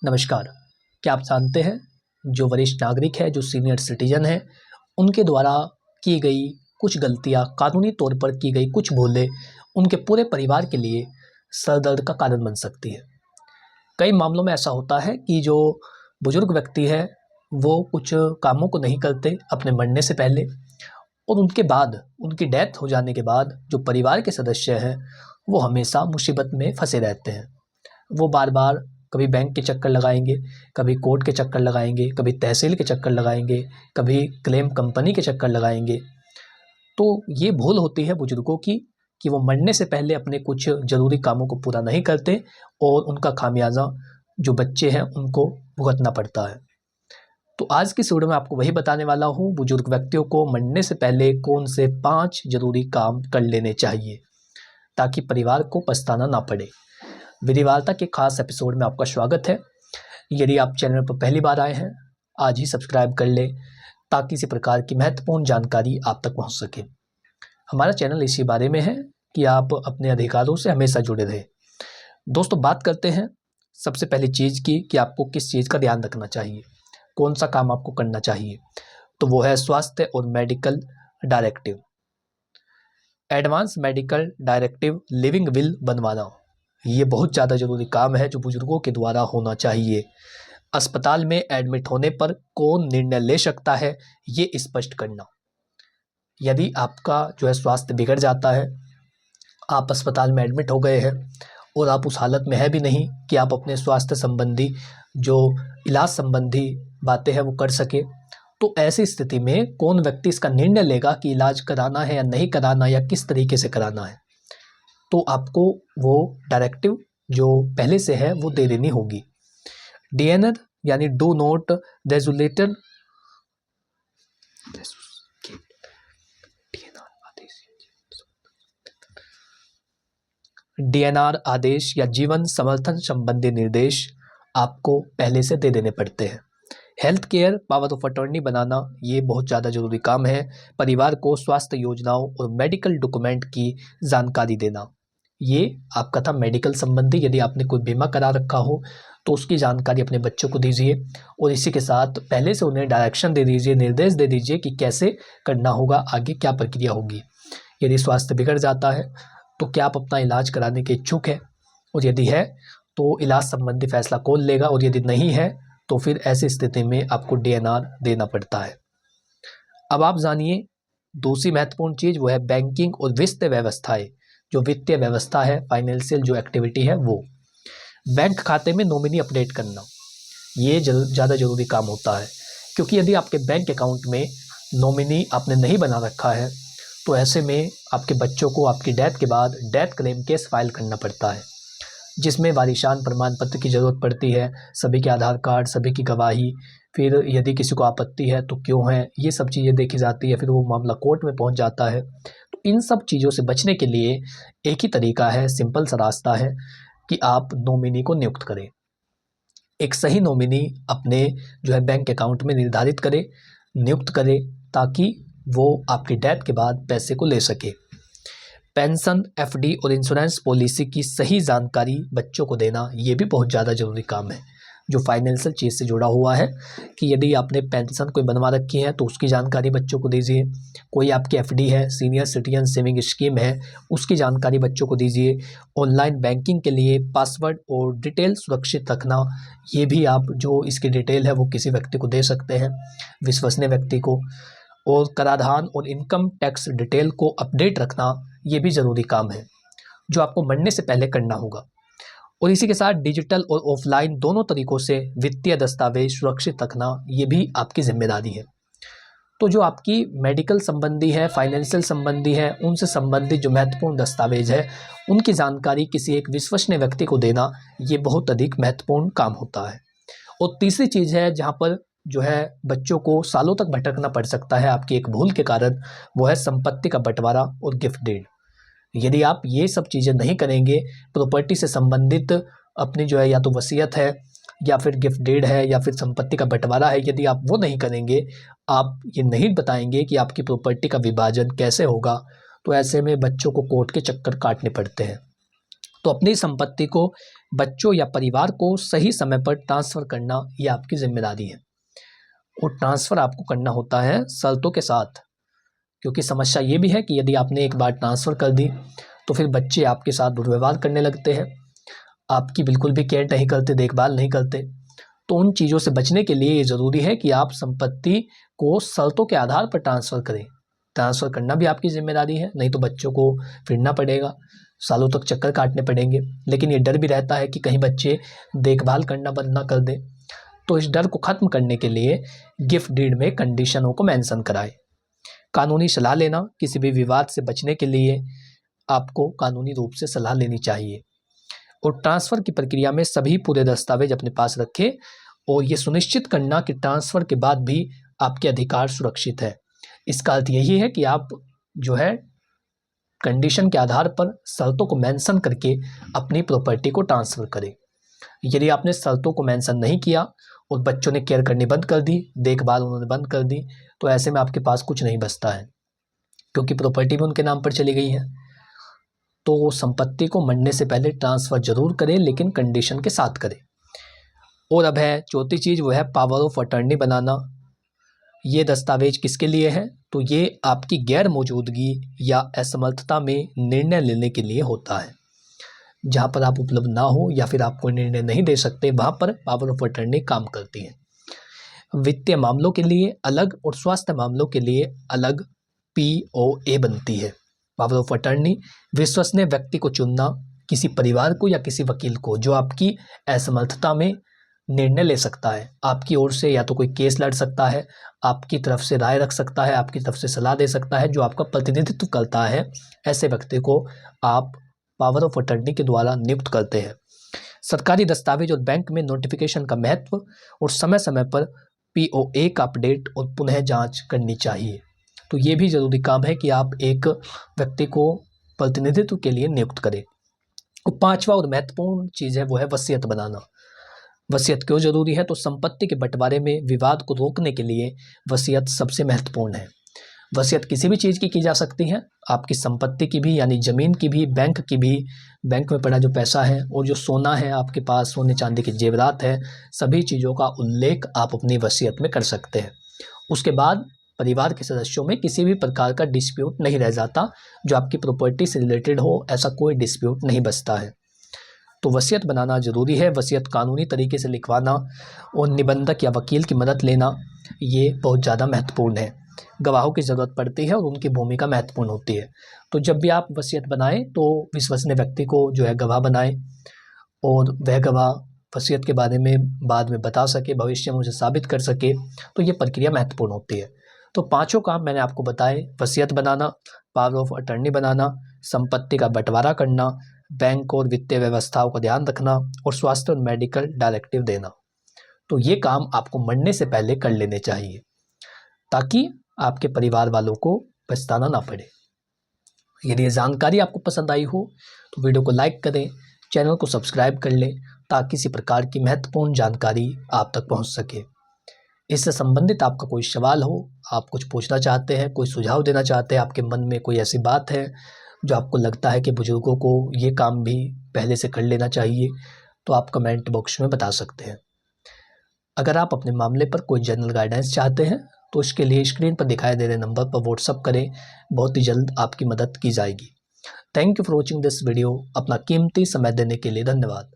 नमस्कार। क्या आप जानते हैं जो वरिष्ठ नागरिक है, जो सीनियर सिटीजन है, उनके द्वारा की गई कुछ गलतियां, कानूनी तौर पर की गई कुछ भूलें उनके पूरे परिवार के लिए सर दर्द का कारण बन सकती है। कई मामलों में ऐसा होता है कि जो बुजुर्ग व्यक्ति है वो कुछ कामों को नहीं करते अपने मरने से पहले, और उनके बाद, उनकी डेथ हो जाने के बाद जो परिवार के सदस्य हैं वो हमेशा मुसीबत में फंसे रहते हैं। वो बार-बार कभी बैंक के चक्कर लगाएँगे, कभी कोर्ट के चक्कर लगाएँगे, कभी तहसील के चक्कर लगाएँगे, कभी क्लेम कंपनी के चक्कर लगाएँगे। तो ये भूल होती है बुजुर्गों की कि वो मरने से पहले अपने कुछ ज़रूरी कामों को पूरा नहीं करते और उनका खामियाज़ा जो बच्चे हैं उनको भुगतना पड़ता है। तो आज की इस वीडियो में आपको वही बताने वाला हूँ, बुजुर्ग व्यक्तियों को मरने से पहले कौन से 5 ज़रूरी काम कर लेने चाहिए ताकि परिवार को पछताना ना पड़े। विधिवार्ता के खास एपिसोड में आपका स्वागत है। यदि आप चैनल पर पहली बार आए हैं, आज ही सब्सक्राइब कर लें ताकि इसी प्रकार की महत्वपूर्ण जानकारी आप तक पहुंच सके। हमारा चैनल इसी बारे में है कि आप अपने अधिकारों से हमेशा जुड़े रहें। दोस्तों, बात करते हैं सबसे पहली चीज़ की कि आपको किस चीज़ का ध्यान रखना चाहिए, कौन सा काम आपको करना चाहिए। तो वो है स्वास्थ्य और medical directive. Advance medical directive living will बनवाना, ये बहुत ज़्यादा ज़रूरी काम है जो बुजुर्गों के द्वारा होना चाहिए। अस्पताल में एडमिट होने पर कौन निर्णय ले सकता है, ये स्पष्ट करना। यदि आपका जो है स्वास्थ्य बिगड़ जाता है, आप अस्पताल में एडमिट हो गए हैं और आप उस हालत में है भी नहीं कि आप अपने स्वास्थ्य संबंधी जो इलाज संबंधी बातें हैं वो कर सके, तो ऐसी स्थिति में कौन व्यक्ति इसका निर्णय लेगा कि इलाज कराना है या नहीं कराना या किस तरीके से कराना है। तो आपको वो डायरेक्टिव जो पहले से है वो दे देनी होगी। डीएनआर यानी डू नॉट रेजुलेटेड डीएनआर आदेश या जीवन समर्थन संबंधी निर्देश आपको पहले से दे देने पड़ते हैं। Health care power of attorney बनाना, ये बहुत ज़्यादा जरूरी काम है। परिवार को स्वास्थ्य योजनाओं और मेडिकल डॉक्यूमेंट की जानकारी देना, ये आपका था मेडिकल संबंधी। यदि आपने कोई बीमा करा रखा हो तो उसकी जानकारी अपने बच्चों को दीजिए और इसी के साथ पहले से उन्हें डायरेक्शन दे दीजिए, निर्देश दे दीजिए कि कैसे करना होगा, आगे क्या प्रक्रिया होगी। यदि स्वास्थ्य बिगड़ जाता है तो क्या आप अपना इलाज कराने के इच्छुक है, और यदि है तो इलाज संबंधी फैसला कौन लेगा, और यदि नहीं है तो फिर ऐसी स्थिति में आपको डीएनआर देना पड़ता है। अब आप जानिए दूसरी महत्वपूर्ण चीज़, वो है बैंकिंग और वित्तीय व्यवस्थाएं। जो वित्तीय व्यवस्था है, फाइनेंशियल जो एक्टिविटी है, वो बैंक खाते में नॉमिनी अपडेट करना, ये ज़्यादा ज़रूरी काम होता है। क्योंकि यदि आपके बैंक अकाउंट में नॉमिनी आपने नहीं बना रखा है तो ऐसे में आपके बच्चों को आपकी डेथ के बाद डेथ क्लेम केस फाइल करना पड़ता है, जिसमें वारिशान प्रमाण पत्र की ज़रूरत पड़ती है, सभी के आधार कार्ड, सभी की गवाही, फिर यदि किसी को आपत्ति है तो क्यों है, ये सब चीज़ें देखी जाती है। फिर वो मामला कोर्ट में पहुंच जाता है। तो इन सब चीज़ों से बचने के लिए एक ही तरीका है, सिंपल सा रास्ता है कि आप नॉमिनी को नियुक्त करें। एक सही नॉमिनी अपने जो है बैंक अकाउंट में निर्धारित करें, नियुक्त करें, ताकि वो आपकी डेथ के बाद पैसे को ले सके। पेंशन, एफडी और इंश्योरेंस पॉलिसी की सही जानकारी बच्चों को देना, ये भी बहुत ज़्यादा ज़रूरी काम है जो फाइनेंशियल चीज़ से जुड़ा हुआ है। कि यदि आपने पेंशन कोई बनवा रखी है तो उसकी जानकारी बच्चों को दीजिए। कोई आपकी एफडी है, सीनियर सिटीजन सेविंग स्कीम है, उसकी जानकारी बच्चों को दीजिए। ऑनलाइन बैंकिंग के लिए पासवर्ड और डिटेल सुरक्षित रखना, ये भी आप जो इसकी डिटेल है वो किसी व्यक्ति को दे सकते हैं, विश्वसनीय व्यक्ति को। और कराधान और इनकम टैक्स डिटेल को अपडेट रखना, ये भी ज़रूरी काम है जो आपको मरने से पहले करना होगा। और इसी के साथ डिजिटल और ऑफलाइन दोनों तरीकों से वित्तीय दस्तावेज सुरक्षित रखना, ये भी आपकी जिम्मेदारी है। तो जो आपकी मेडिकल संबंधी है, फाइनेंशियल संबंधी है, उनसे संबंधित जो महत्वपूर्ण दस्तावेज है उनकी जानकारी किसी एक विश्वसनीय व्यक्ति को देना, ये बहुत अधिक महत्वपूर्ण काम होता है। और तीसरी चीज़ है जहाँ पर जो है बच्चों को सालों तक भटकना पड़ सकता है आपकी एक भूल के कारण, वो है संपत्ति का बंटवारा और गिफ्ट डीड। यदि आप ये सब चीज़ें नहीं करेंगे, प्रॉपर्टी से संबंधित अपनी जो है या तो वसीयत है या फिर गिफ्ट डीड है या फिर संपत्ति का बंटवारा है, यदि आप वो नहीं करेंगे, आप ये नहीं बताएंगे कि आपकी प्रॉपर्टी का विभाजन कैसे होगा, तो ऐसे में बच्चों को कोर्ट के चक्कर काटने पड़ते हैं। तो अपनी संपत्ति को बच्चों या परिवार को सही समय पर ट्रांसफ़र करना ये आपकी जिम्मेदारी है। और ट्रांसफ़र आपको करना होता है शर्तों के साथ, क्योंकि समस्या ये भी है कि यदि आपने एक बार ट्रांसफ़र कर दी तो फिर बच्चे आपके साथ दुर्व्यवहार करने लगते हैं, आपकी बिल्कुल भी केयर नहीं करते, देखभाल नहीं करते। तो उन चीज़ों से बचने के लिए ये ज़रूरी है कि आप संपत्ति को शर्तों के आधार पर ट्रांसफ़र करें। ट्रांसफ़र करना भी आपकी ज़िम्मेदारी है, नहीं तो बच्चों को फिरना पड़ेगा, सालों तक चक्कर काटने पड़ेंगे। लेकिन ये डर भी रहता है कि कहीं बच्चे देखभाल करना बंद ना कर दें। तो इस डर को ख़त्म करने के लिए गिफ्ट डीड में कंडीशनों को मेंशन कराएं। कानूनी सलाह लेना, किसी भी विवाद से बचने के लिए आपको कानूनी रूप से सलाह लेनी चाहिए। और ट्रांसफ़र की प्रक्रिया में सभी पूरे दस्तावेज अपने पास रखें और ये सुनिश्चित करना कि ट्रांसफ़र के बाद भी आपके अधिकार सुरक्षित है। इसका अर्थ यही है कि आप जो है कंडीशन के आधार पर शर्तों को मेंशन करके अपनी प्रॉपर्टी को ट्रांसफ़र करें। यदि आपने शर्तों को मेंशन नहीं किया और बच्चों ने केयर करनी बंद कर दी, देखभाल उन्होंने बंद कर दी, तो ऐसे में आपके पास कुछ नहीं बचता है, क्योंकि प्रॉपर्टी भी उनके नाम पर चली गई है। तो संपत्ति को मरने से पहले ट्रांसफ़र जरूर करें, लेकिन कंडीशन के साथ करें। और अब है चौथी चीज़, वो है पावर ऑफ अटर्नी बनाना। ये दस्तावेज किसके लिए है? तो ये आपकी गैर मौजूदगी या असमर्थता में निर्णय लेने के लिए होता है। जहाँ पर आप उपलब्ध ना हो या फिर आप कोई निर्णय नहीं दे सकते, वहाँ पर पावर ऑफ अटर्नी काम करती है। वित्तीय मामलों के लिए अलग और स्वास्थ्य मामलों के लिए अलग POA बनती है। पावर ऑफ अटर्नी विश्वसनीय व्यक्ति को चुनना, किसी परिवार को या किसी वकील को जो आपकी असमर्थता में निर्णय ले सकता है। आपकी ओर से या तो कोई केस लड़ सकता है, आपकी तरफ से राय रख सकता है, आपकी तरफ से सलाह दे सकता है, जो आपका प्रतिनिधित्व करता है। ऐसे व्यक्ति को आप पावर ऑफ अटर्नी के द्वारा नियुक्त करते हैं। सरकारी दस्तावेज और बैंक में नोटिफिकेशन का महत्व, और समय समय पर POA का अपडेट और पुनः जांच करनी चाहिए। तो ये भी ज़रूरी काम है कि आप एक व्यक्ति को प्रतिनिधित्व के लिए नियुक्त करें। और पांचवा और महत्वपूर्ण चीज़ है, वो है वसीयत बनाना। वसीयत क्यों जरूरी है? तो संपत्ति के बंटवारे में विवाद को रोकने के लिए वसीयत सबसे महत्वपूर्ण है। वसीयत किसी भी चीज़ की जा सकती है, आपकी संपत्ति की भी, यानी ज़मीन की भी, बैंक की भी, बैंक में पड़ा जो पैसा है और जो सोना है आपके पास, सोने चांदी के जेवरात है, सभी चीज़ों का उल्लेख आप अपनी वसीयत में कर सकते हैं। उसके बाद परिवार के सदस्यों में किसी भी प्रकार का डिस्प्यूट नहीं रह जाता, जो आपकी प्रॉपर्टी से रिलेटेड हो, ऐसा कोई डिस्प्यूट नहीं बचता है। तो वसीयत बनाना जरूरी है। वसीयत कानूनी तरीके से लिखवाना और निबंधक या वकील की मदद लेना, ये बहुत ज़्यादा महत्वपूर्ण है। गवाहों की ज़रूरत पड़ती है और उनकी भूमिका महत्वपूर्ण होती है। तो जब भी आप वसीयत बनाएं तो विश्वसनीय व्यक्ति को जो है गवाह बनाएं, और वह गवाह वसीयत के बारे में बाद में बता सके, भविष्य में उसे साबित कर सके। तो ये प्रक्रिया महत्वपूर्ण होती है। तो पांचों काम मैंने आपको बताए: वसीयत बनाना, पावर ऑफ अटर्नी बनाना, संपत्ति का बंटवारा करना, बैंक और वित्तीय व्यवस्थाओं का ध्यान रखना, और स्वास्थ्य और मेडिकल डायरेक्टिव देना। तो ये काम आपको मरने से पहले कर लेने चाहिए, ताकि आपके परिवार वालों को पछताना ना पड़े। यदि ये जानकारी आपको पसंद आई हो तो वीडियो को लाइक करें, चैनल को सब्सक्राइब कर लें, ताकि किसी प्रकार की महत्वपूर्ण जानकारी आप तक पहुंच सके। इससे संबंधित आपका कोई सवाल हो, आप कुछ पूछना चाहते हैं, कोई सुझाव देना चाहते हैं, आपके मन में कोई ऐसी बात है जो आपको लगता है कि बुजुर्गों को ये काम भी पहले से कर लेना चाहिए, तो आप कमेंट बॉक्स में बता सकते हैं। अगर आप अपने मामले पर कोई जनरल गाइडेंस चाहते हैं तो इसके लिए स्क्रीन पर दिखाई दे रहे नंबर पर व्हाट्सअप करें, बहुत ही जल्द आपकी मदद की जाएगी। Thank you for watching this video. अपना कीमती समय देने के लिए धन्यवाद।